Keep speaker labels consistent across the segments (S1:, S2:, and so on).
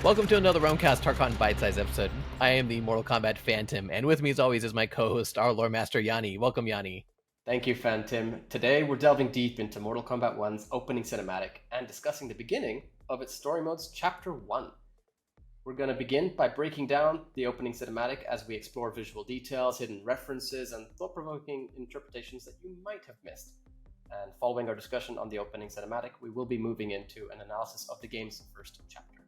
S1: Welcome to another Realm Kast Tarkon bite-sized episode. I am the Mortal Kombat Phantom, and with me as always is my co-host, our lore master Yanni. Welcome, Yanni.
S2: Thank you, Phantom. Today we're delving deep into Mortal Kombat 1's opening cinematic and discussing the beginning of its story mode's Chapter 1. We're going to begin by breaking down the opening cinematic as we explore visual details, hidden references, and thought-provoking interpretations that you might have missed. And following our discussion on the opening cinematic, we will be moving into an analysis of the game's first chapter.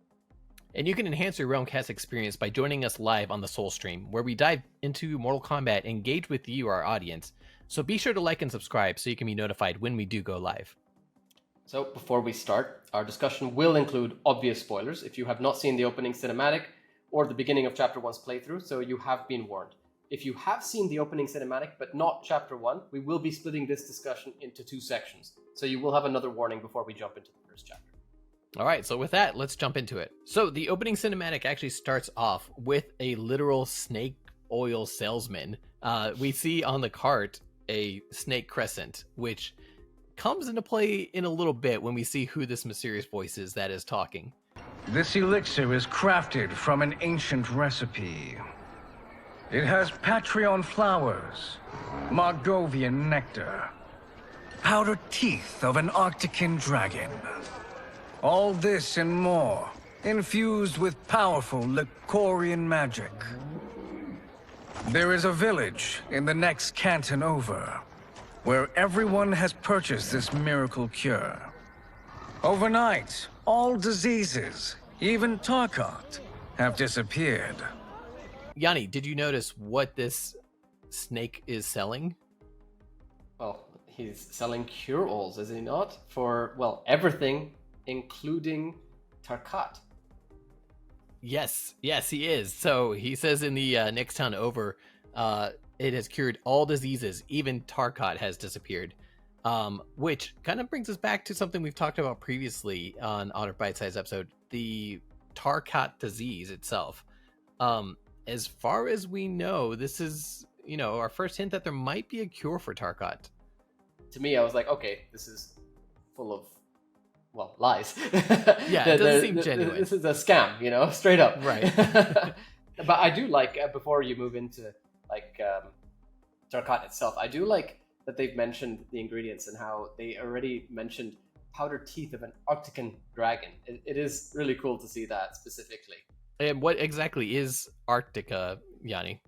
S1: And you can enhance your Realm Kast experience by joining us live on the Soul Stream, where we dive into Mortal Kombat and engage with you, our audience. So be sure to like and subscribe so you can be notified when we do go live.
S2: So before we start, our discussion will include obvious spoilers if you have not seen the opening cinematic or the beginning of Chapter 1's playthrough, so you have been warned. If you have seen the opening cinematic but not Chapter 1, we will be splitting this discussion into two sections, so you will have another warning before we jump into the first chapter.
S1: All right, so with that, let's jump into it. So the opening cinematic actually starts off with a literal snake oil salesman. We see on the cart a snake crescent, which comes into play in a little bit when we see who this mysterious voice is that is talking.
S3: This elixir is crafted from an ancient recipe. It has Patreon flowers, Margovian nectar, powdered teeth of an Arctican dragon. All this and more, infused with powerful Lycorian magic. There is a village in the next canton over, where everyone has purchased this miracle cure. Overnight, all diseases, even Tarkat, have disappeared.
S1: Yanni, did you notice what this snake is selling?
S2: Well, he's selling cure-alls, is he not? For, well, everything, including Tarkat.
S1: Yes, he is. So he says in the next town over, it has cured all diseases, even Tarkat has disappeared. Which kind of brings us back to something we've talked about previously on our bite-sized episode, the Tarkat disease itself. As far as we know, this is, our first hint that there might be a cure for Tarkat.
S2: To me, I was like, okay, this is full of, well, lies.
S1: Yeah, it doesn't seem genuine.
S2: This is a scam, straight up.
S1: Right.
S2: But I do like, before you move into, Tarkat itself, I do like that they've mentioned the ingredients and how they already mentioned powdered teeth of an Arctican dragon. It is really cool to see that specifically.
S1: And what exactly is Arctica, Yanni?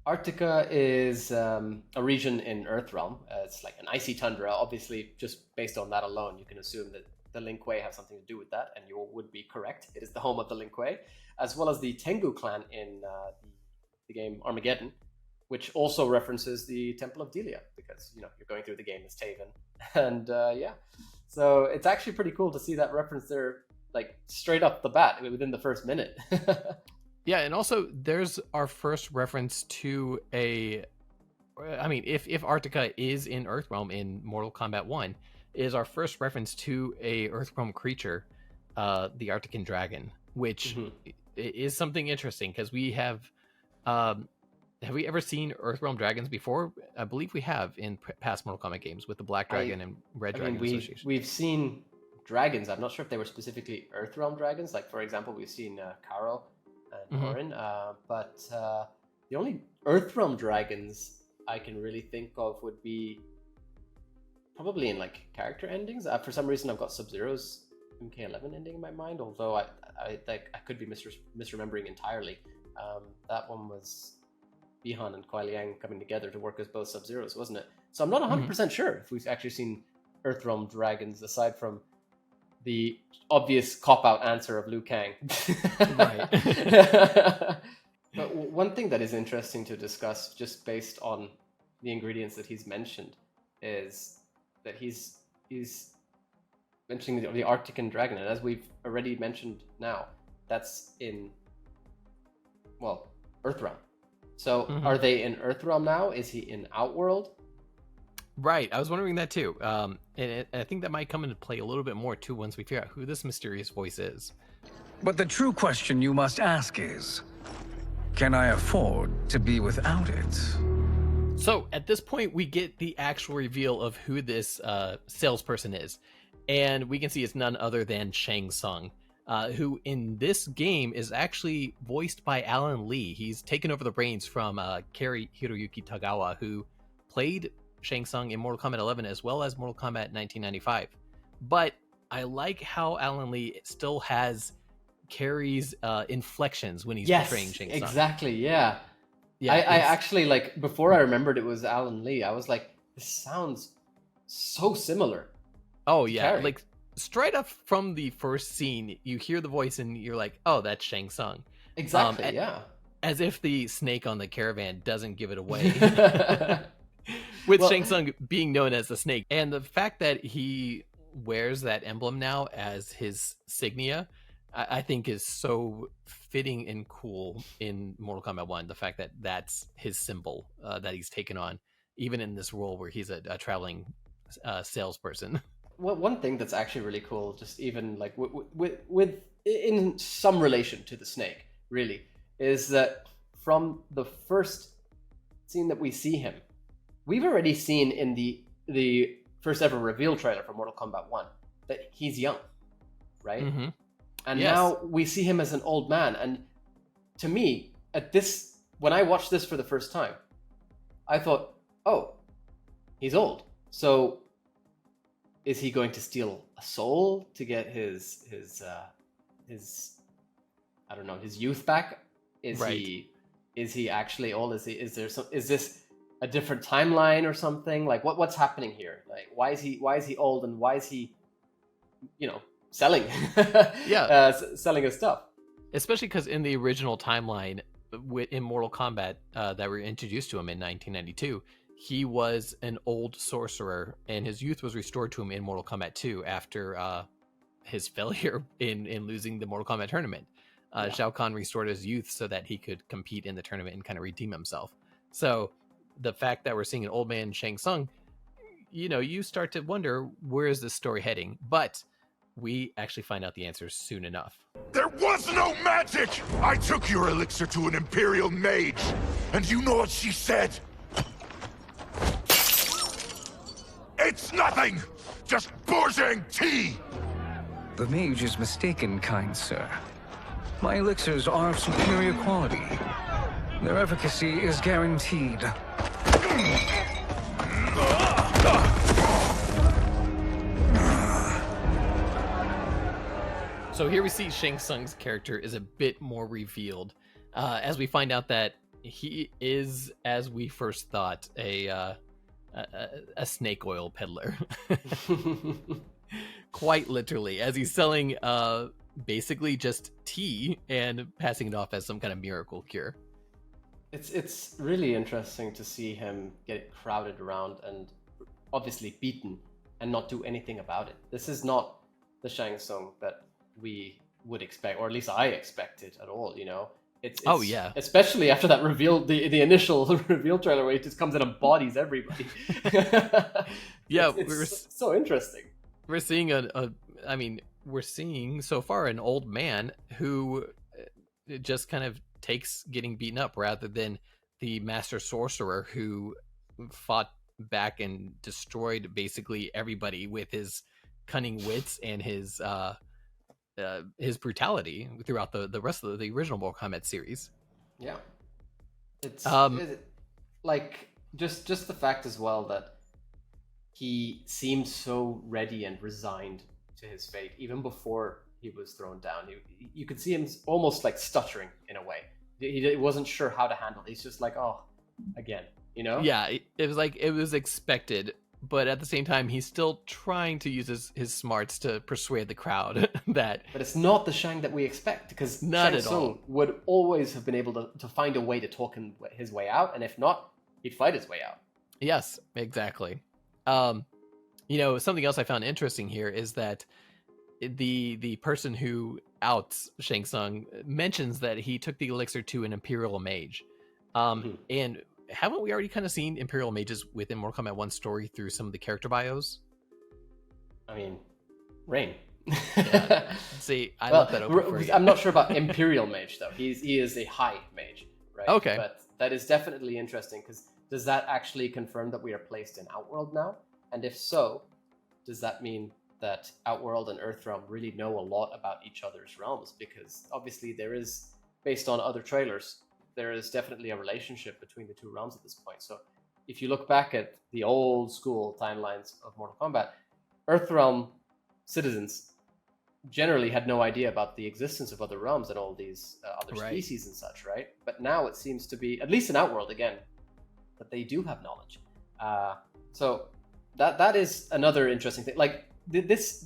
S2: Arctica is a region in Earthrealm. It's like an icy tundra. Obviously, just based on that alone, you can assume that the Lin Kuei have something to do with that, and you would be correct. It is the home of the Lin Kuei, as well as the Tengu clan in the game Armageddon, which also references the Temple of Delia, because, you're going through the game as Taven. And so it's actually pretty cool to see that reference there, like straight up the bat within the first minute.
S1: Yeah, and also there's our first reference to if Arctica is in Earthrealm in Mortal Kombat 1, is our first reference to a Earthrealm creature, the Arctican dragon, which is something interesting because we have we ever seen Earthrealm dragons before? I believe we have in past Mortal Kombat games with the Black Dragon and Red Dragon Association.
S2: We've seen dragons. I'm not sure if they were specifically Earthrealm dragons. Like, for example, we've seen Karo and Orin, but the only Earthrealm dragons I can really think of would be probably in character endings. For some reason, I've got Sub-Zero's MK11 ending in my mind, although I could be misremembering entirely. That one was Bihan and Kuai Liang coming together to work as both Sub-Zeros, wasn't it? So I'm not 100% sure if we've actually seen Earthrealm dragons aside from the obvious cop-out answer of Liu Kang.
S1: Right.
S2: But one thing that is interesting to discuss, just based on the ingredients that he's mentioned, is that he's mentioning the Arctican dragon, and as we've already mentioned now, that's in, well, Earthrealm. So are they in Earthrealm now? Is he in Outworld?
S1: Right, I was wondering that too. And I think that might come into play a little bit more too once we figure out who this mysterious voice is.
S3: But the true question you must ask is, can I afford to be without it?
S1: So at this point, we get the actual reveal of who this salesperson is. And we can see it's none other than Shang Tsung. who in this game is actually voiced by Alan Lee. He's taken over the reins from Kari Hiroyuki Tagawa, who played Shang Tsung in Mortal Kombat 11 as well as Mortal Kombat 1995. But I like how Alan Lee still has Kari's inflections when he's portraying Shang Tsung.
S2: Exactly, yeah.
S1: Yeah,
S2: I actually, like, before I remembered it was Alan Lee, I was like, this sounds so similar.
S1: Oh, yeah.
S2: Kari.
S1: Like, straight up from the first scene, you hear the voice and you're like, oh, that's Shang Tsung.
S2: Exactly, yeah.
S1: As if the snake on the caravan doesn't give it away. With Shang Tsung being known as the snake. And the fact that he wears that emblem now as his signia, I think is so fitting and cool in Mortal Kombat 1. The fact that that's his symbol that he's taken on, even in this role where he's a traveling salesperson.
S2: Well, one thing that's actually really cool, just even like with in some relation to the snake, really, is that from the first scene that we see him, we've already seen in the first ever reveal trailer for Mortal Kombat 1 that he's young, right?
S1: Mm-hmm.
S2: And now we see him as an old man. And to me, when I watched this for the first time, I thought, oh, he's old. So is he going to steal a soul to get his I don't know, his youth back? Is he actually old? Is this a different timeline or something? Like what's happening here? Like why is he old, and why is he, selling selling his stuff?
S1: Especially because in the original timeline in Mortal Kombat that we were introduced to him in 1992, he was an old sorcerer, and his youth was restored to him in Mortal Kombat 2 after his failure in losing the Mortal Kombat tournament. Shao Kahn restored his youth so that he could compete in the tournament and kind of redeem himself. So the fact that we're seeing an old man Shang Tsung, you start to wonder, where is this story heading? But we actually find out the answers soon enough.
S4: There was no magic! I took your elixir to an Imperial mage, and you know what she said? It's nothing! Just bourgeois tea!
S3: The mage is mistaken, kind sir. My elixirs are of superior quality. Their efficacy is guaranteed.
S1: So here we see Shang Tsung's character is a bit more revealed, as we find out that he is, as we first thought, a snake oil peddler. Quite literally, as he's selling basically just tea and passing it off as some kind of miracle cure.
S2: It's really interesting to see him get crowded around and obviously beaten and not do anything about it. This is not the Shang Tsung that we would expect, or at least I expected at all, It's especially after that reveal, the initial reveal trailer where he just comes in and bodies everybody. It's so interesting.
S1: We're seeing we're seeing so far an old man who just kind of takes getting beaten up, rather than the master sorcerer who fought back and destroyed basically everybody with his cunning wits and his brutality throughout the rest of the original Mortal Kombat series.
S2: Yeah, it's like just the fact as well that he seemed so ready and resigned to his fate even before he was thrown down. You could see him almost like stuttering in a way. He wasn't sure how to handle it. He's just like, oh, again,
S1: Yeah, it was like, it was expected, but at the same time, he's still trying to use his smarts to persuade the crowd that...
S2: But it's not the Shang that we expect, because Shang Tsung would always have been able to find a way to talk his way out, and if not, he'd fight his way out.
S1: Yes, exactly. Something else I found interesting here is that the person who outs Shang Tsung mentions that he took the elixir to an Imperial mage. And haven't we already kind of seen Imperial mages within Mortal Kombat 1 story through some of the character bios?
S2: I mean, Rain.
S1: Yeah. See, I left that open for you.
S2: I'm not sure about Imperial mage, though. He is a high mage, right?
S1: Okay.
S2: But that is definitely interesting, because does that actually confirm that we are placed in Outworld now? And if so, does that mean that Outworld and Earthrealm really know a lot about each other's realms, because obviously there is, based on other trailers, there is definitely a relationship between the two realms at this point. So if you look back at the old school timelines of Mortal Kombat, Earthrealm citizens generally had no idea about the existence of other realms and all these other species and such, right? But now it seems to be, at least in Outworld again, that they do have knowledge. So that is another interesting thing. Like this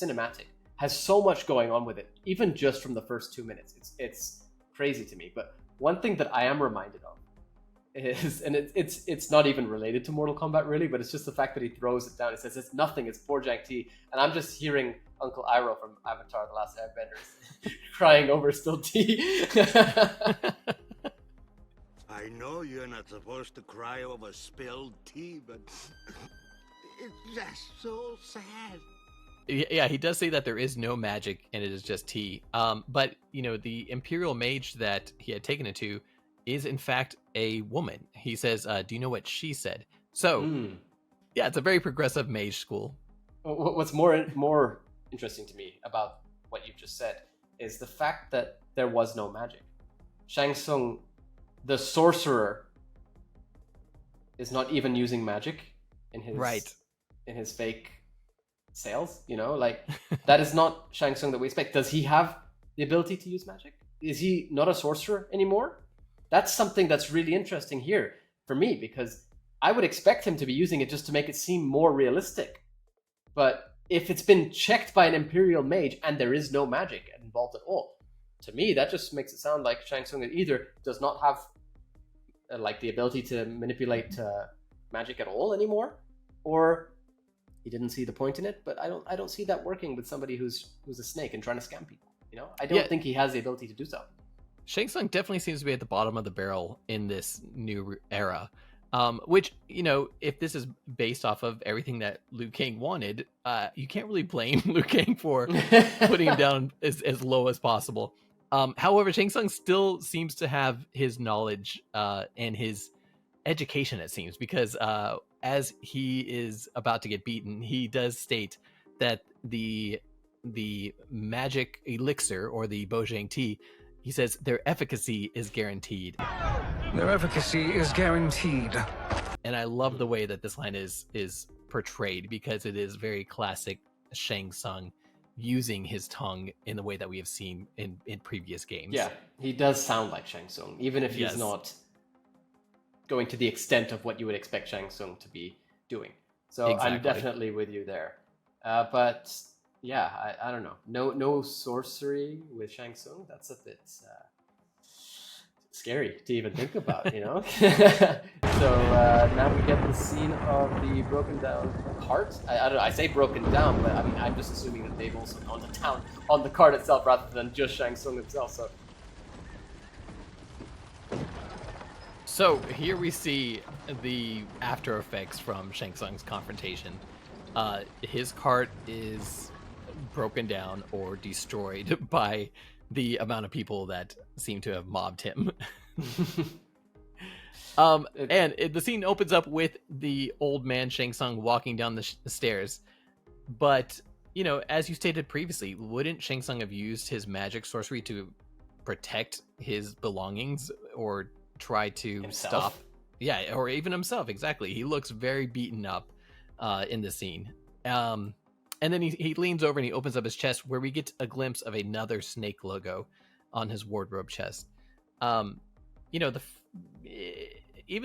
S2: cinematic has so much going on with it, even just from the first 2 minutes. It's crazy to me. But one thing that I am reminded of is, and it's not even related to Mortal Kombat really, but it's just the fact that he throws it down. He says it's nothing, it's poor Jank T, and I'm just hearing Uncle Iroh from Avatar: The Last Airbender crying over still tea.
S5: I know you're not supposed to cry over spilled tea, but it's just so sad.
S1: Yeah, he does say that there is no magic and it is just tea. But the Imperial Mage that he had taken it to is in fact a woman. He says, do you know what she said? So, yeah, it's a very progressive mage school.
S2: What's more interesting to me about what you've just said is the fact that there was no magic. Shang Tsung, the sorcerer, is not even using magic in his fake sales. Like that is not Shang Tsung that we expect. Does he have the ability to use magic? Is he not a sorcerer anymore? That's something that's really interesting here for me, because I would expect him to be using it just to make it seem more realistic. But if it's been checked by an Imperial Mage and there is no magic involved at all, to me that just makes it sound like Shang Tsung either does not have like the ability to manipulate magic at all anymore, or he didn't see the point in it. But I don't see that working with somebody who's a snake and trying to scam people. I don't think he has the ability to do so.
S1: Shang Tsung definitely seems to be at the bottom of the barrel in this new era, which, if this is based off of everything that Liu Kang wanted, you can't really blame Liu Kang for putting him down as low as possible. However, Shang Tsung still seems to have his knowledge and his education, it seems, because as he is about to get beaten, he does state that the magic elixir, or the Bojang tea, he says their efficacy is guaranteed.
S3: Their efficacy is guaranteed.
S1: And I love the way that this line is portrayed, because it is very classic Shang Tsung using his tongue in the way that we have seen in previous games.
S2: Yeah, he does sound like Shang Tsung, even if he's not going to the extent of what you would expect Shang Tsung to be doing. So exactly. I'm definitely with you there. But yeah, I don't know. No sorcery with Shang Tsung. That's a bit scary to even think about, So now we get the scene of the broken down cart. I don't know. I say broken down, but I mean I'm just assuming that they've also gone to town on the cart itself rather than just Shang Tsung himself.
S1: So here we see the after effects from Shang Tsung's confrontation. His cart is broken down or destroyed by the amount of people that seem to have mobbed him. The scene opens up with the old man Shang Tsung walking down the stairs. But, as you stated previously, wouldn't Shang Tsung have used his magic sorcery to protect his belongings or try to stop? Yeah, or even himself, exactly. He looks very beaten up in the scene. And then he leans over and he opens up his chest, where we get a glimpse of another snake logo on his wardrobe chest. Even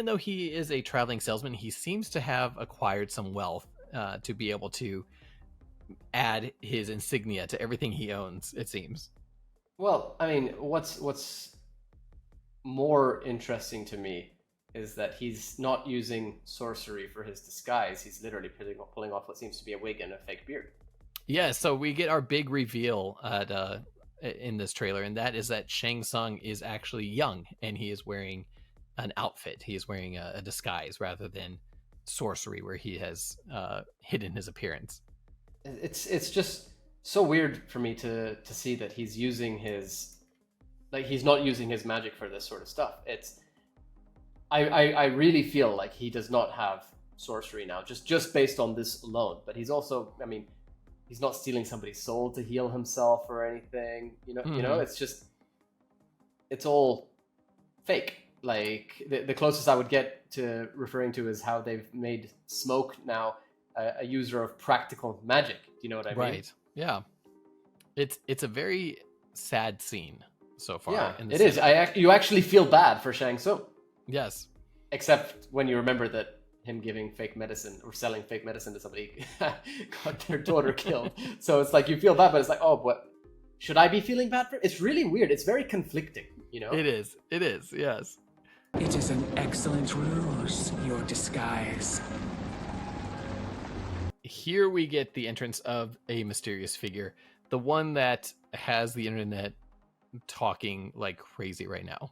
S1: though he is a traveling salesman, he seems to have acquired some wealth to be able to add his insignia to everything he owns, it seems.
S2: Well, I mean, what's more interesting to me is that he's not using sorcery for his disguise. He's literally pulling off what seems to be a wig and a fake beard.
S1: Yeah, so we get our big reveal in this trailer, and that is that Shang Tsung is actually young, and he is wearing an outfit. He is wearing a disguise rather than sorcery, where he has hidden his appearance.
S2: It's just so weird for me to see that he's using he's not using his magic for this sort of stuff. I really feel like he does not have sorcery now, just based on this alone. But he's also, I mean, he's not stealing somebody's soul to heal himself or anything. You know, it's just, it's all fake. Like the closest I would get to referring to is how they've made Smoke now a user of practical magic. Do you know what I mean?
S1: Right. Yeah. It's a very sad scene so far.
S2: Yeah,
S1: in the
S2: it is. You actually feel bad for Shang Tsung.
S1: Yes.
S2: Except when you remember that him giving fake medicine or selling fake medicine to somebody got their daughter killed. So it's like you feel bad, but it's like, oh, what? Should I be feeling bad for it? It's really weird. It's very conflicting, you know?
S1: It is. It is. Yes.
S6: It is an excellent ruse, your disguise.
S1: Here we get the entrance of a mysterious figure, the one that has the internet talking like crazy right now.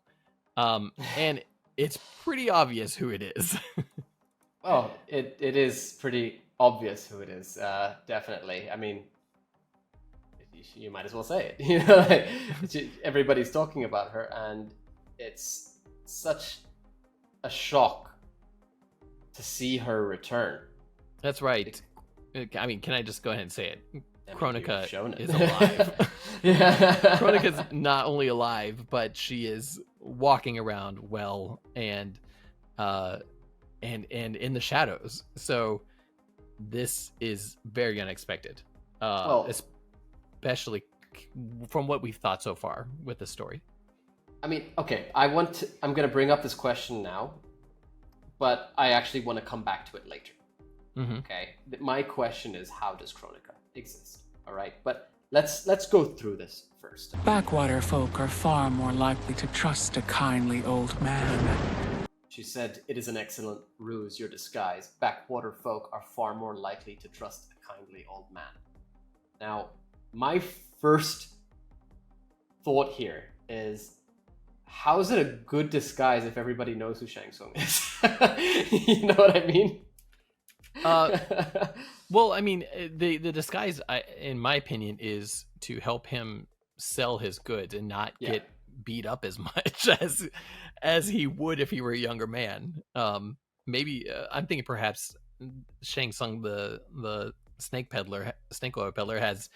S1: And it's pretty obvious who it is.
S2: Oh, it is pretty obvious who it is, definitely. I mean, you might as well say it. You know, like, everybody's talking about her, and it's such a shock to see her return.
S1: That's right. I mean, can I just go ahead and say it? Kronika is
S2: it.
S1: alive.
S2: Yeah.
S1: Kronika's not only alive, but she is walking around well and in the shadows. So this is very unexpected.
S2: Well,
S1: especially from what we've thought so far with the story.
S2: I mean, okay, I'm going to bring up this question now, but I actually want to come back to it later.
S1: Mm-hmm.
S2: Okay, my question is, how does Kronika exist? All right, but let's go through this first.
S6: Backwater folk are far more likely to trust a kindly old man.
S2: She said, it is an excellent ruse, your disguise. Backwater folk are far more likely to trust a kindly old man. Now, my first thought here is, how is it a good disguise if everybody knows who Shang Tsung is? You know what I mean?
S1: Well, I mean, the disguise, in my opinion, is to help him sell his goods and not get beat up as much as he would if he were a younger man. Maybe I'm thinking perhaps Shang Tsung, the snake oil peddler, has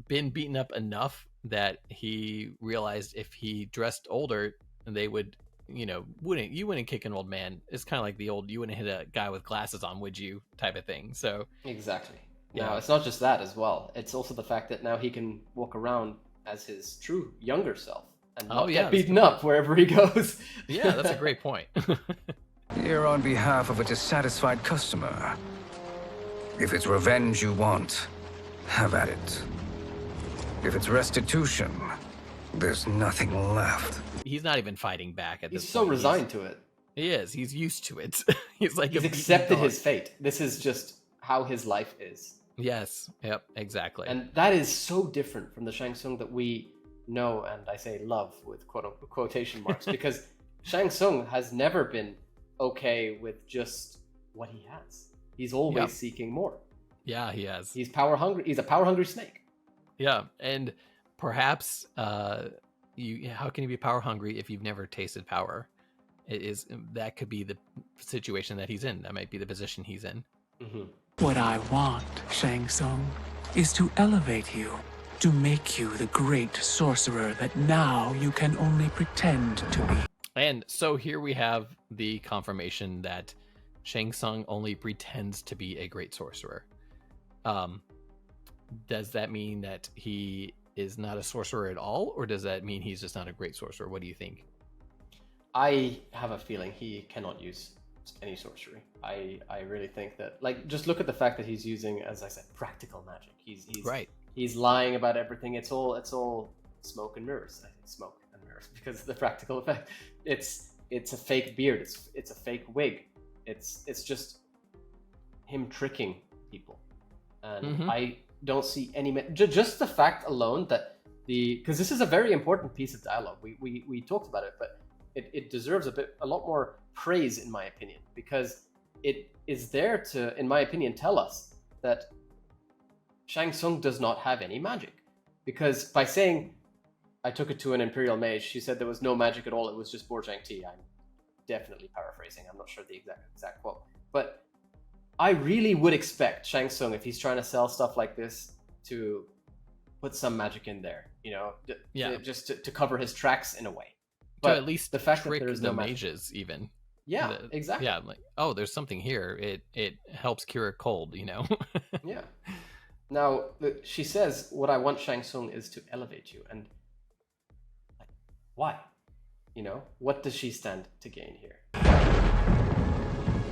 S1: been beaten up enough that he realized if he dressed older, they would, you wouldn't kick an old man. It's kind of like the old, you wouldn't hit a guy with glasses on, would you, type of thing. So
S2: exactly.
S1: Yeah.
S2: Now, it's not just that as well. It's also the fact that now he can walk around as his true younger self and not get beaten up wherever he goes.
S1: Yeah, that's a great point.
S3: Here on behalf of a dissatisfied customer. If it's revenge you want, have at it. If it's restitution, there's nothing left.
S1: He's not even fighting back at this point.
S2: He's so resigned to it.
S1: He is. He's used to it. He's
S2: accepted his fate. This is just how his life is.
S1: Yes. Yep. Exactly.
S2: And that is so different from the Shang Tsung that we know, and I say love with quotation marks, because Shang Tsung has never been okay with just what he has. He's always seeking more.
S1: Yeah, he has.
S2: He's power hungry. He's a power hungry snake.
S1: Yeah, and perhaps how can you be power hungry if you've never tasted power? That could be the situation that he's in. That might be the position he's in.
S2: Mm-hmm.
S6: What I want, Shang Tsung, is to elevate you, to make you the great sorcerer that now you can only pretend to be.
S1: And so here we have the confirmation that Shang Tsung only pretends to be a great sorcerer. Does that mean that he is not a sorcerer at all, or does that mean he's just not a great sorcerer? What do you think?
S2: I have a feeling he cannot use any sorcery. I really think that, like, just look at the fact that he's using, as I said, practical magic. He's
S1: right.
S2: He's lying about everything. It's all smoke and mirrors. I think smoke and mirrors because of the practical effect. It's a fake beard. It's a fake wig. It's just him tricking people, and I don't see any just the fact alone that because this is a very important piece of dialogue. We talked about it, but it deserves a lot more praise in my opinion, because it is there to, in my opinion, tell us that Shang Tsung does not have any magic, because by saying I took it to an Imperial mage, she said there was no magic at all, it was just Borjang tea. I'm definitely paraphrasing, I'm not sure the exact quote, but I really would expect Shang Tsung, if he's trying to sell stuff like this, to put some magic in there, just to cover his tracks in a way. But
S1: to at least
S2: the fact that
S1: trick
S2: there is
S1: the
S2: no magic,
S1: mages, even.
S2: yeah, exactly.
S1: Yeah, like, oh, there's something here. It helps cure a cold,
S2: Yeah. Now she says, "What I want, Shang Tsung, is to elevate you." And like, why? What does she stand to gain here?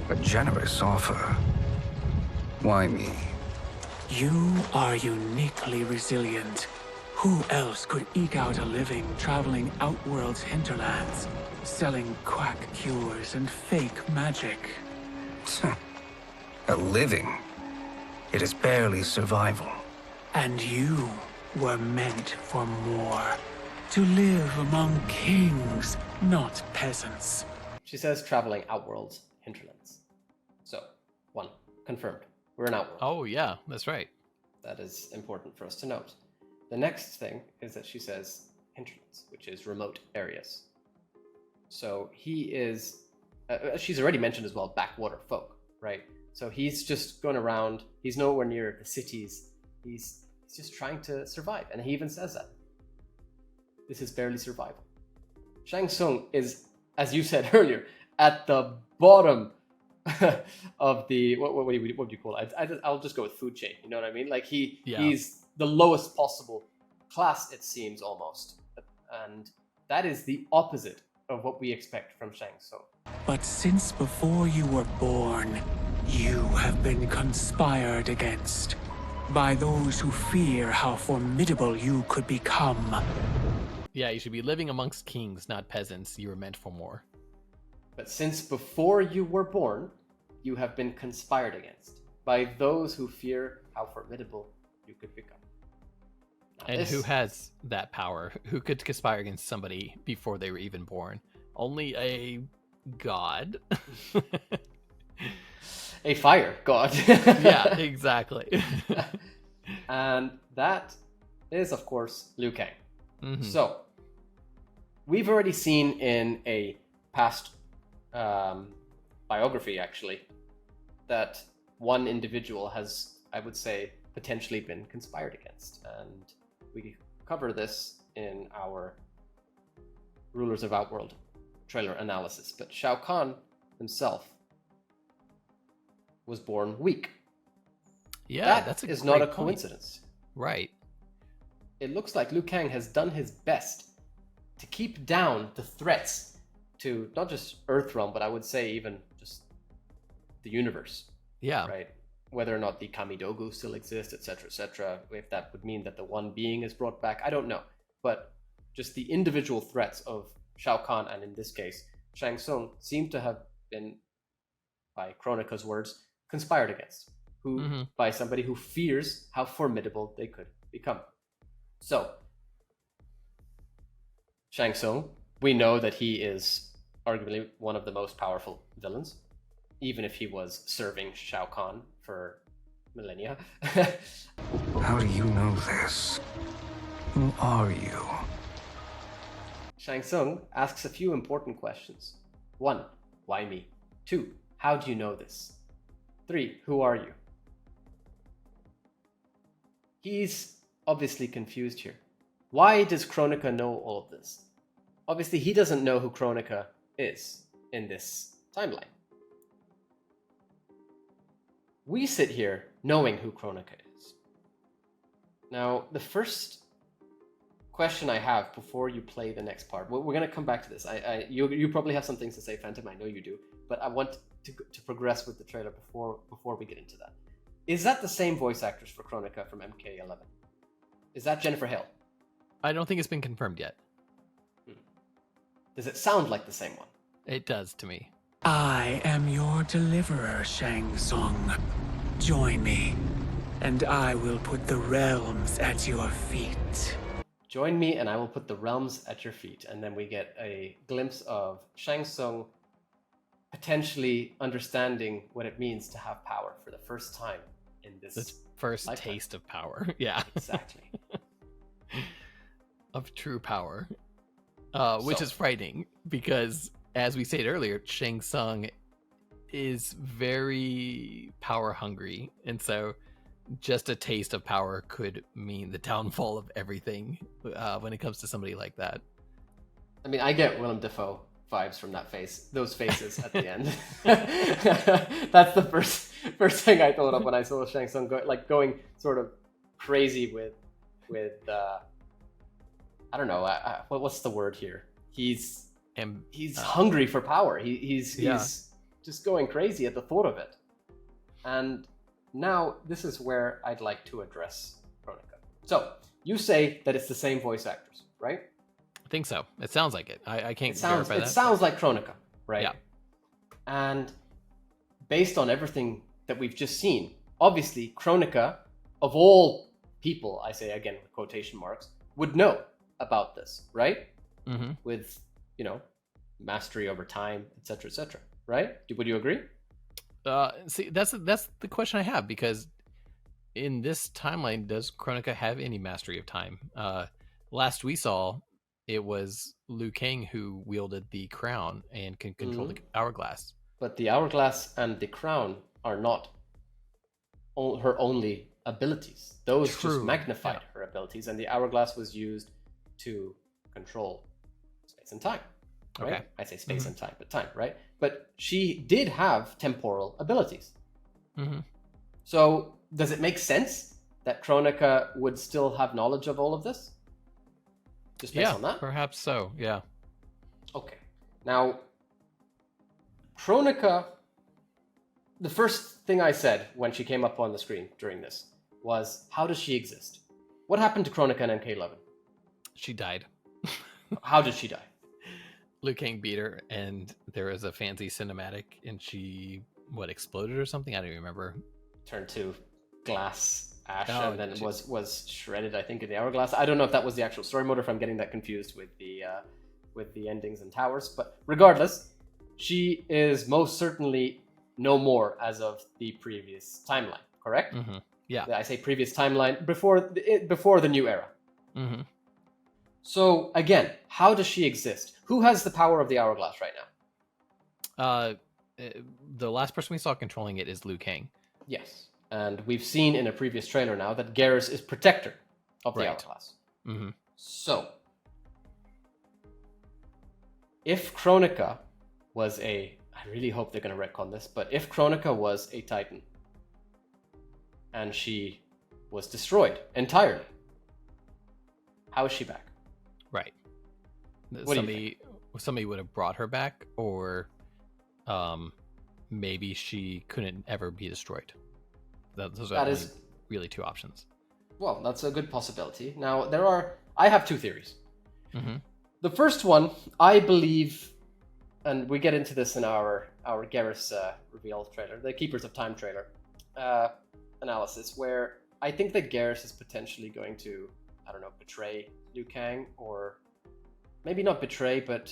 S3: A generous offer. Why me?
S6: You are uniquely resilient. Who else could eke out a living traveling Outworld's hinterlands, selling quack cures and fake magic?
S3: A living? It is barely survival.
S6: And you were meant for more. To live among kings, not peasants.
S2: She says traveling Outworld's hinterlands. So, 1, confirmed. We're in Outworld.
S1: Oh, yeah, that's right.
S2: That is important for us to note. The next thing is that she says hinterlands, which is remote areas. So he is, she's already mentioned as well, backwater folk, right? So he's just going around, he's nowhere near the cities, he's just trying to survive, and he even says that. This is barely survival. Shang Tsung is, as you said earlier, at the bottom of the, what do you call it? I'll just go with food chain, you know what I mean? Like he's the lowest possible class, it seems, almost. And that is the opposite of what we expect from Shang Tsung.
S6: But since before you were born, you have been conspired against by those who fear how formidable you could become.
S1: Yeah, you should be living amongst kings, not peasants. You were meant for more.
S2: But since before you were born, you have been conspired against by those who fear how formidable you could become. Now,
S1: and who has that power? Who could conspire against somebody before they were even born? Only a god.
S2: A fire god.
S1: Yeah, exactly.
S2: And that is, of course, Liu Kang.
S1: Mm-hmm.
S2: So, we've already seen in a past biography, actually, that one individual has, I would say, potentially been conspired against. And we cover this in our Rulers of Outworld trailer analysis. But Shao Kahn himself was born weak.
S1: Yeah,
S2: that is not a coincidence.
S1: Right.
S2: It looks like Liu Kang has done his best to keep down the threats to not just Earthrealm, but I would say even just the universe.
S1: Yeah.
S2: Right. Whether or not the Kamidogu still exists, etc., if that would mean that the one being is brought back, I don't know. But just the individual threats of Shao Kahn, and in this case, Shang Tsung, seem to have been, by Kronika's words, conspired against. By somebody who fears how formidable they could become. So, Shang Tsung, we know that he is arguably one of the most powerful villains, even if he was serving Shao Kahn for millennia.
S3: How do you know this? Who are you?
S2: Shang Tsung asks a few important questions. 1, why me? 2, how do you know this? 3, who are you? He's obviously confused here. Why does Kronika know all of this? Obviously, he doesn't know who Kronika is in this timeline. We sit here knowing who Kronika is. Now, the first question I have before you play the next part, we're going to come back to this. You probably have some things to say, Phantom. I know you do, but I want to progress with the trailer before we get into that. Is that the same voice actress for Kronika from MK11? Is that Jennifer Hale?
S1: I don't think it's been confirmed yet.
S2: Does it sound like the same one?
S1: It does to me.
S6: I am your deliverer, Shang Tsung. Join me, and I will put the realms at your feet.
S2: Join me, and I will put the realms at your feet. And then we get a glimpse of Shang Tsung potentially understanding what it means to have power for the first time in this
S1: first
S2: lifetime.
S1: Taste of power. Yeah.
S2: Exactly.
S1: Of true power. Which is frightening because, as we said earlier, Shang Tsung is very power hungry, and so just a taste of power could mean the downfall of everything when it comes to somebody like that.
S2: I mean, I get Willem Dafoe vibes from that face, those faces at the end. That's the first thing I thought of when I saw Shang Tsung going sort of crazy with I don't know, what's the word here? He's hungry for power. He's just going crazy at the thought of it. And now this is where I'd like to address Kronika. So you say that it's the same voice actors, right?
S1: I think so. It sounds like it. I can't verify that.
S2: It sounds like Kronika, right?
S1: Yeah.
S2: And based on everything that we've just seen, obviously Kronika, of all people, I say again with quotation marks, would know about this, right?
S1: Mm-hmm.
S2: With, mastery over time, etc., right? Would you agree?
S1: See, that's the question I have, because in this timeline, does Kronika have any mastery of time? Last we saw, it was Liu Kang who wielded the crown and can control the hourglass.
S2: But the hourglass and the crown are not her only abilities. Those just magnified her abilities, and the hourglass was used to control space and time. Right?
S1: Okay.
S2: I say space and time, but time, right? But she did have temporal abilities.
S1: Mm-hmm.
S2: So does it make sense that Kronika would still have knowledge of all of this? Just based on that?
S1: Perhaps so, yeah.
S2: Okay. Now, Kronika, the first thing I said when she came up on the screen during this was, how does she exist? What happened to Kronika in MK11?
S1: She died.
S2: How did she die?
S1: Liu Kang beat her, and there was a fancy cinematic, and she, exploded or something? I don't even remember.
S2: Turned to glass ash, and then was shredded, I think, in the hourglass. I don't know if that was the actual story mode, or if I'm getting that confused with the endings and towers. But regardless, she is most certainly no more as of the previous timeline, correct?
S1: Mm-hmm. Yeah.
S2: I say previous timeline, before the new era.
S1: Mm-hmm.
S2: So, again, how does she exist? Who has the power of the hourglass right now?
S1: The last person we saw controlling it is Liu Kang.
S2: Yes. And we've seen in a previous trailer now that Garrus is protector of the hourglass.
S1: Mm-hmm.
S2: So, if Kronika was I really hope they're going to retcon this, but if Kronika was a Titan and she was destroyed entirely, how is she back?
S1: Right.
S2: What do you think?
S1: Somebody would have brought her back, or maybe she couldn't ever be destroyed. Those are really two options.
S2: Well, that's a good possibility. Now, I have two theories.
S1: Mm-hmm.
S2: The first one, I believe, and we get into this in our Garrus reveal trailer, the Keepers of Time trailer analysis, where I think that Garrus is potentially going to, betray Liu Kang, or maybe not betray, but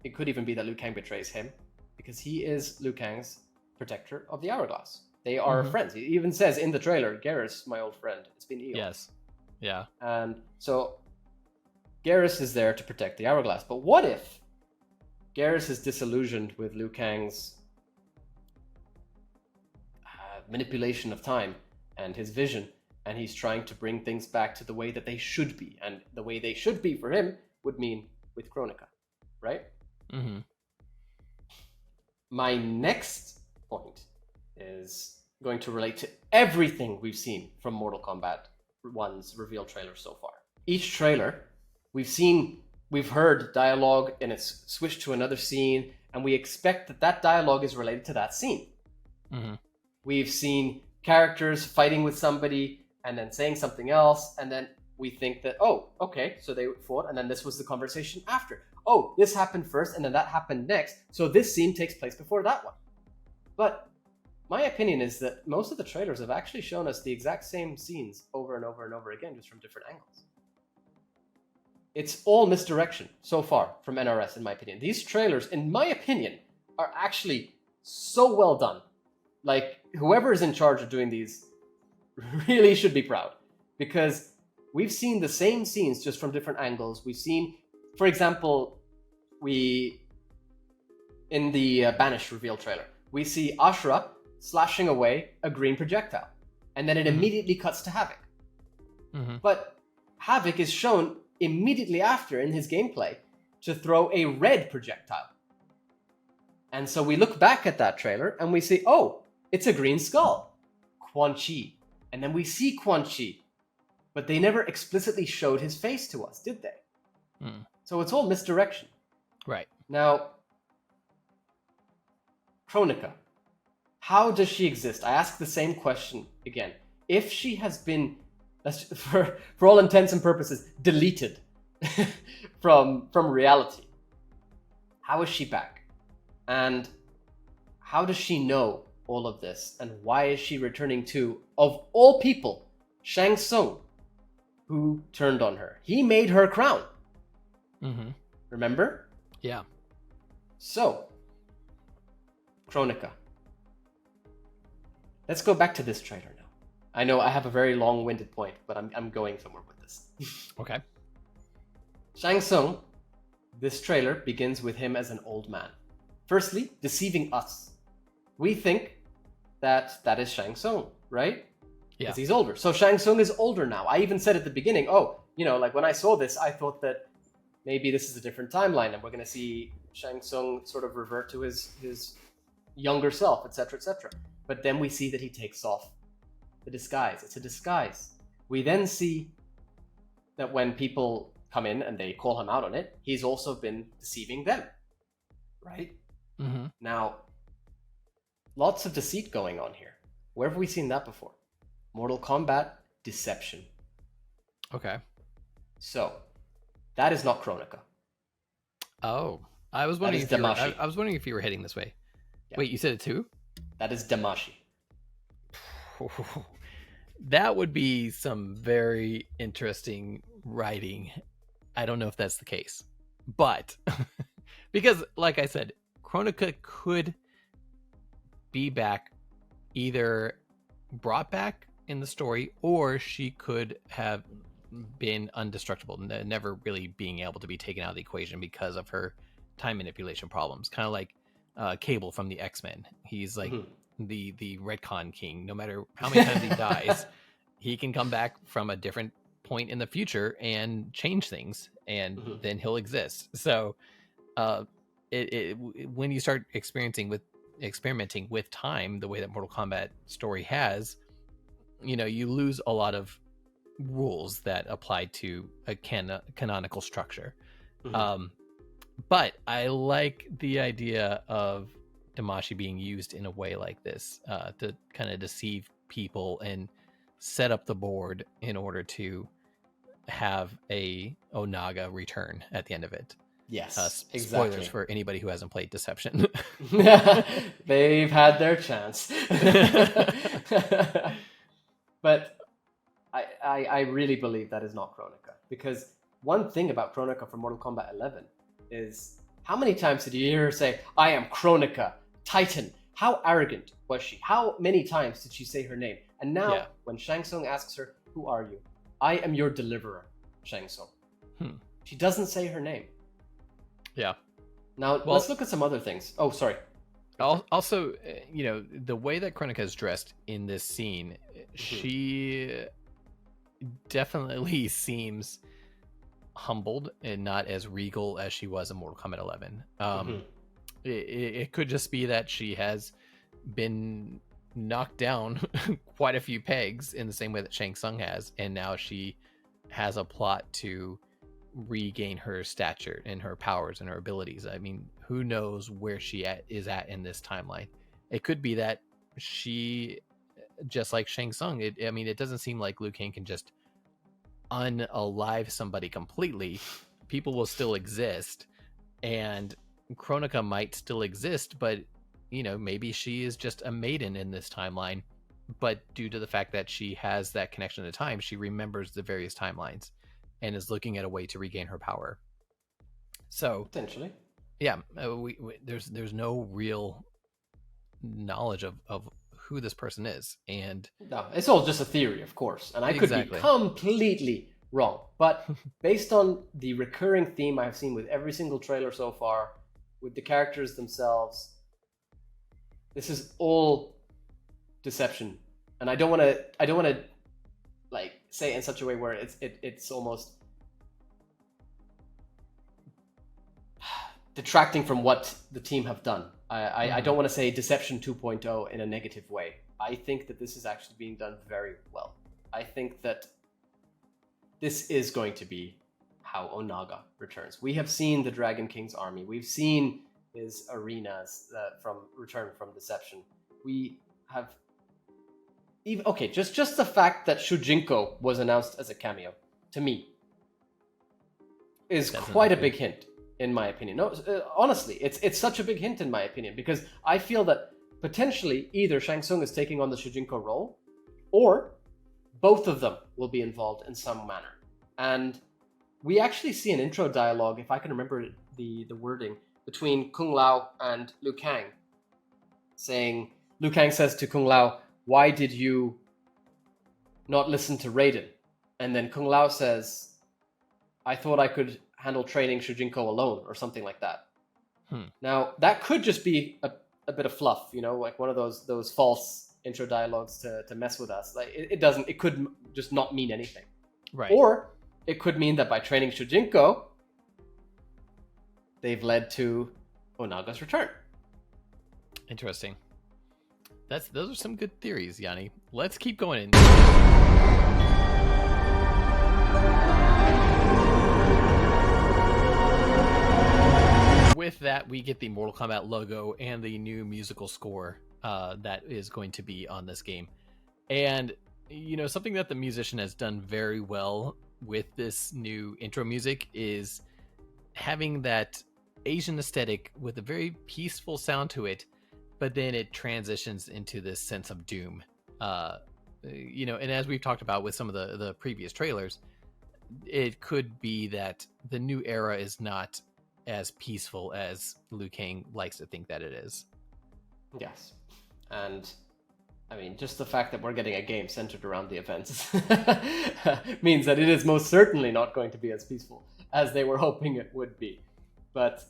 S2: it could even be that Liu Kang betrays him, because he is Liu Kang's protector of the hourglass. They are friends. He even says in the trailer, Garrus, my old friend. It's been eons.
S1: Yes. Yeah.
S2: And so Garrus is there to protect the hourglass. But what if Garrus is disillusioned with Liu Kang's manipulation of time and his vision, and he's trying to bring things back to the way that they should be. And the way they should be for him would mean with Kronika, right?
S1: Mm-hmm.
S2: My next point is going to relate to everything we've seen from Mortal Kombat 1's reveal trailer so far. Each trailer, we've heard dialogue, and it's switched to another scene, and we expect that dialogue is related to that scene.
S1: Mm-hmm.
S2: We've seen characters fighting with somebody and then saying something else, and then we think that, oh, okay, so they fought, and then this was the conversation after. Oh, this happened first, and then that happened next, so this scene takes place before that one. But my opinion is that most of the trailers have actually shown us the exact same scenes over and over and over again, just from different angles. It's all misdirection so far from NRS, in my opinion. These trailers, in my opinion, are actually so well done. Like, whoever is in charge of doing these really should be proud, because we've seen the same scenes just from different angles. We've seen, for example, in the Banish reveal trailer, we see Ashura slashing away a green projectile. And then it immediately cuts to Havoc. But Havoc is shown immediately after in his gameplay to throw a red projectile. And so we look back at that trailer and we see, oh, it's a green skull. Quan Chi. And then we see Quan Chi. But they never explicitly showed his face to us, did they? So it's all misdirection.
S1: Right.
S2: Now, Kronika. How does she exist? I ask the same question again. If she has been, for all intents and purposes, deleted from reality, how is she back? And how does she know all of this? And why is she returning to, of all people, Shang Tsung, who turned on her? He made her crown. Remember?
S1: Yeah.
S2: So, Kronika. Let's go back to this trailer now. I know I have a very long-winded point, but I'm going somewhere with this.
S1: Okay.
S2: Shang Tsung, this trailer begins with him as an old man. Firstly, deceiving us. We think that is Shang Tsung, right?
S1: Yeah.
S2: Because he's older. So Shang Tsung is older now. I even said at the beginning, like when I saw this, I thought that maybe this is a different timeline and we're going to see Shang Tsung sort of revert to his younger self, etc., etc. But then we see that he takes off the disguise. It's a disguise. We then see that when people come in and they call him out on it, he's also been deceiving them, right? Now, lots of deceit going on here. Where have we seen that before? Mortal Kombat, deception.
S1: Okay.
S2: So, that is not Kronika.
S1: Oh, I was wondering
S2: is
S1: if
S2: Damashi.
S1: I was wondering if you were heading this way.
S2: Yeah.
S1: Wait, you said it too?
S2: That is Damashi.
S1: That would be some very interesting writing. I don't know if that's the case, but because, like I said, Kronika could be back, either brought back in the story, or she could have been undestructible, never really being able to be taken out of the equation because of her time manipulation problems. Kind of like Cable from the X-Men. He's like the retcon king. No matter how many times he dies, he can come back from a different point in the future and change things, and then he'll exist. So when you start experimenting with time the way that Mortal Kombat story has, you lose a lot of rules that apply to a canonical structure. But I like the idea of Damashi being used in a way like this to kind of deceive people and set up the board in order to have a Onaga return at the end of it.
S2: Yes,
S1: Spoilers
S2: exactly.
S1: for anybody who hasn't played Deception.
S2: They've had their chance. But I really believe that is not Kronika. Because one thing about Kronika from Mortal Kombat 11 is, how many times did you hear her say, I am Kronika, Titan? How arrogant was she? How many times did she say her name? And now, when Shang Tsung asks her, who are you? I am your deliverer, Shang Tsung. She doesn't say her name.
S1: Yeah.
S2: Now, let's look at some other things. Oh, sorry.
S1: Also, the way that Kronika is dressed in this scene, she definitely seems humbled and not as regal as she was in Mortal Kombat 11. It could just be that she has been knocked down quite a few pegs in the same way that Shang Tsung has, and now she has a plot to regain her stature and her powers and her abilities. I mean, who knows where she is at in this timeline? It could be that she, just like Shang Tsung, it doesn't seem like Liu Kang can just unalive somebody completely. People will still exist, and Kronika might still exist, but maybe she is just a maiden in this timeline, but due to the fact that she has that connection to time, she remembers the various timelines and is looking at a way to regain her power. So
S2: potentially,
S1: there's no real knowledge of who this person is, and
S2: no, it's all just a theory, of course, and I could be
S1: Exactly.
S2: completely wrong. But based on the recurring theme I've seen with every single trailer so far, with the characters themselves, this is all deception, and I don't want to like say it in such a way where it's almost detracting from what the team have done. I don't want to say Deception 2.0 in a negative way. I think that this is actually being done very well. I think that this is going to be how Onaga returns. We have seen the Dragon King's army. We've seen his arenas from Return from Deception. We have even just the fact that Shujinko was announced as a cameo, to me, is quite a big hint, in my opinion. No, honestly, it's such a big hint in my opinion, because I feel that potentially either Shang Tsung is taking on the Shujinko role, or both of them will be involved in some manner. And we actually see an intro dialogue, if I can remember the wording, between Kung Lao and Liu Kang, saying, Liu Kang says to Kung Lao, "Why did you not listen to Raiden?" And then Kung Lao says, "I thought I could handle training Shujinko alone," or something like that. Now, that could just be a bit of fluff, you know, like one of those false intro dialogues to mess with us. Like it could just not mean anything.
S1: Right.
S2: Or it could mean that by training Shujinko, they've led to Onaga's return.
S1: Interesting. Those are some good theories, Yanni. Let's keep going. With that, we get the Mortal Kombat logo and the new musical score that is going to be on this game. And, you know, something that the musician has done very well with this new intro music is having that Asian aesthetic with a very peaceful sound to it, but then it transitions into this sense of doom. You know, and as we've talked about with some of the previous trailers, it could be that the new era is not as peaceful as Liu Kang likes to think that it is.
S2: Yes. And I mean, just the fact that we're getting a game centered around the events means that it is most certainly not going to be as peaceful as they were hoping it would be. But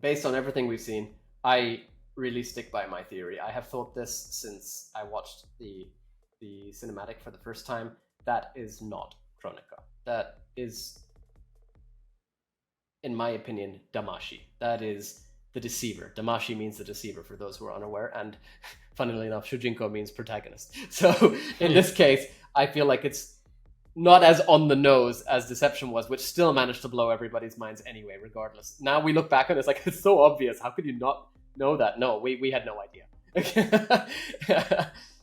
S2: based on everything we've seen, I really stick by my theory. I have thought this since I watched the cinematic for the first time. That is not Kronika. That is, in my opinion, Damashi. That is the deceiver. Damashi means the deceiver, for those who are unaware, and funnily enough, Shujinko means protagonist. So in this case, I feel like it's not as on the nose as Deception was, which still managed to blow everybody's minds anyway, regardless. Now we look back and it's like, it's so obvious. How could you not know that? No, we had no idea.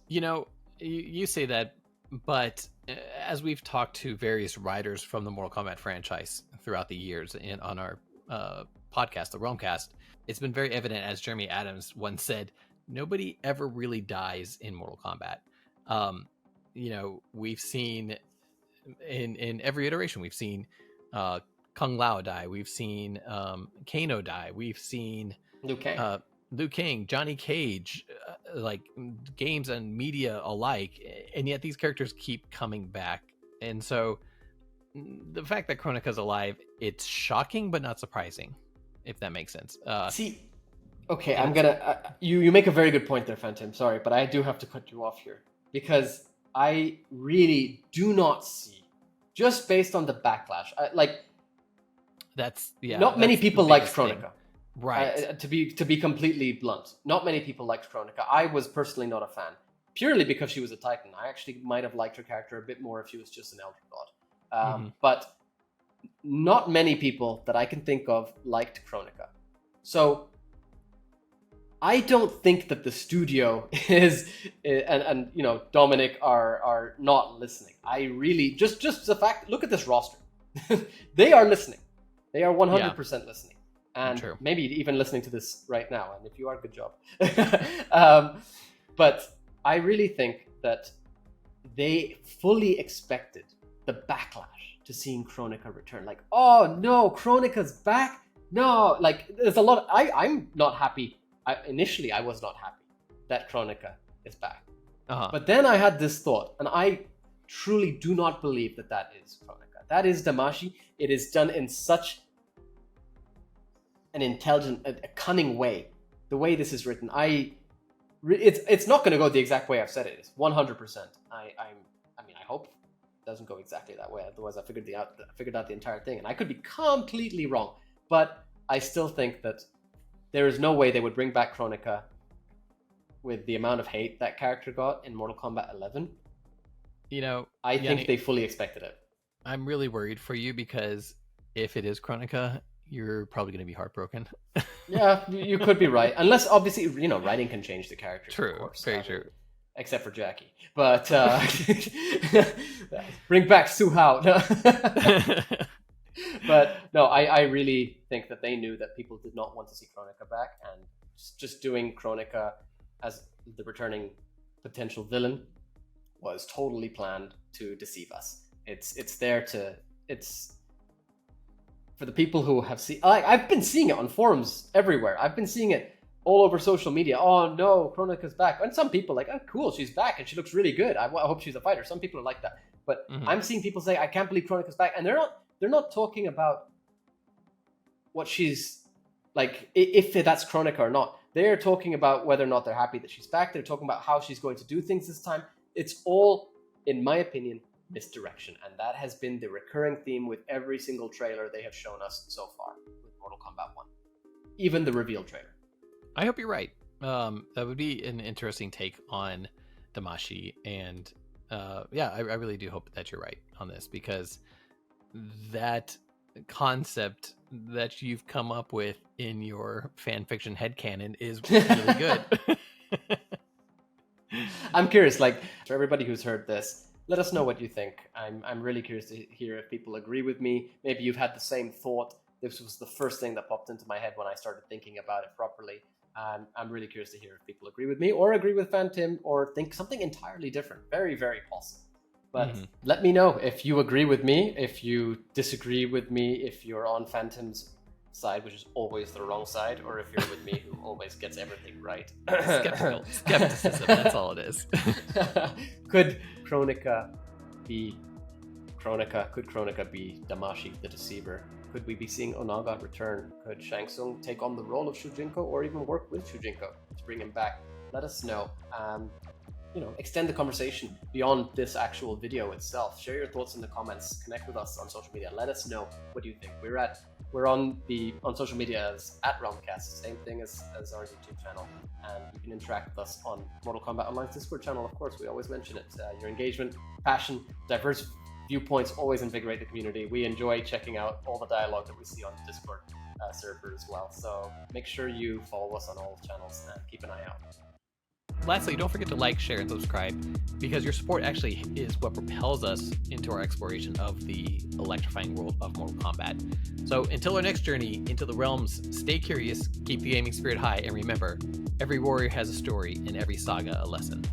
S1: You know, you say that, but as we've talked to various writers from the Mortal Kombat franchise throughout the years and on our podcast, the Realm Kast, it's been very evident, as Jeremy Adams once said, nobody ever really dies in Mortal Kombat. You know, we've seen in every iteration, we've seen Kung Lao die, we've seen Kano die, we've seen
S2: Liu Kang,
S1: Johnny Cage, like games and media alike, and yet these characters keep coming back. And so the fact that Kronika's alive, it's shocking but not surprising, if that makes sense.
S2: See, okay, I'm gonna you make a very good point there, Phantom. Sorry, but I do have to cut you off here, because I really do not see, just based on the backlash, not many people liked Kronika.
S1: Right.
S2: To be completely blunt, not many people liked Kronika. I was personally not a fan, purely because she was a Titan. I actually might have liked her character a bit more if she was just an Elder God. But not many people that I can think of liked Kronika. So I don't think that the studio is, and you know, Dominic are not listening. I really just the fact, look at this roster. They are listening. They are 100% listening. And
S1: True.
S2: Maybe even listening to this right now. And if you are, good job. But I really think that they fully expected the backlash to seeing Kronika return. Like, oh no, Kronika's back. No, like there's a lot. I'm not happy. Initially, I was not happy that Kronika is back. But then I had this thought, and I truly do not believe that is Kronika. That is Damashi. It is done in such an intelligent, a cunning way the way this is written, it's not going to go the exact way I've said it. It's 100%. I hope it doesn't go exactly that way. Otherwise, I figured out the entire thing, and I could be completely wrong. But I still think that there is no way they would bring back Kronika with the amount of hate that character got in Mortal Kombat 11. I think they fully expected it.
S1: I'm really worried for you because if it is Kronika, you're probably going to be heartbroken.
S2: Yeah, you could be right. Unless, obviously, writing can change the character.
S1: True,
S2: of course.
S1: very true.
S2: Except for Jackie. But bring back Su Hao. But no, I really think that they knew that people did not want to see Kronika back, and just doing Kronika as the returning potential villain was totally planned to deceive us. It's for the people who have seen. I've been seeing it on forums everywhere. I've been seeing it all over social media. Oh no, Kronika's back. And some people are like, oh cool, she's back and she looks really good. I hope she's a fighter. Some people are like that. But I'm seeing people say, I can't believe Kronika's back, and they're not talking about what she's like, if that's Kronika or not. They're talking about whether or not they're happy that she's back. They're talking about how she's going to do things this time. It's all, in my opinion, misdirection, and that has been the recurring theme with every single trailer they have shown us so far with Mortal Kombat 1. Even the reveal trailer.
S1: I hope you're right. That would be an interesting take on Damashi, and I really do hope that you're right on this, because that concept that you've come up with in your fanfiction headcanon is really good.
S2: I'm curious, like, for everybody who's heard this, let us know what you think. I'm really curious to hear if people agree with me. Maybe you've had the same thought. This was the first thing that popped into my head when I started thinking about it properly. I'm really curious to hear if people agree with me, or agree with Phantom, or think something entirely different. Very, very possible. But let me know if you agree with me, if you disagree with me, if you're on Phantom's side, which is always the wrong side, or if you're with me, who always gets everything right.
S1: Skepticism, that's all it is.
S2: Could Kronika be Kronika? Could Kronika be Damashi, the Deceiver? Could we be seeing Onaga return? Could Shang Tsung take on the role of Shujinko, or even work with Shujinko to bring him back? Let us know. Extend the conversation beyond this actual video itself. Share your thoughts in the comments. Connect with us on social media. Let us know what you think. We're on social media as @Realm Kast, same thing as our YouTube channel, and you can interact with us on Mortal Kombat Online's Discord channel. Of course, we always mention it. Your engagement, passion, diverse viewpoints always invigorate the community. We enjoy checking out all the dialogue that we see on the Discord server as well. So make sure you follow us on all channels and keep an eye out.
S1: Lastly, don't forget to like, share, and subscribe, because your support actually is what propels us into our exploration of the electrifying world of Mortal Kombat. So until our next journey into the realms, stay curious, keep the gaming spirit high, and remember, every warrior has a story and every saga a lesson.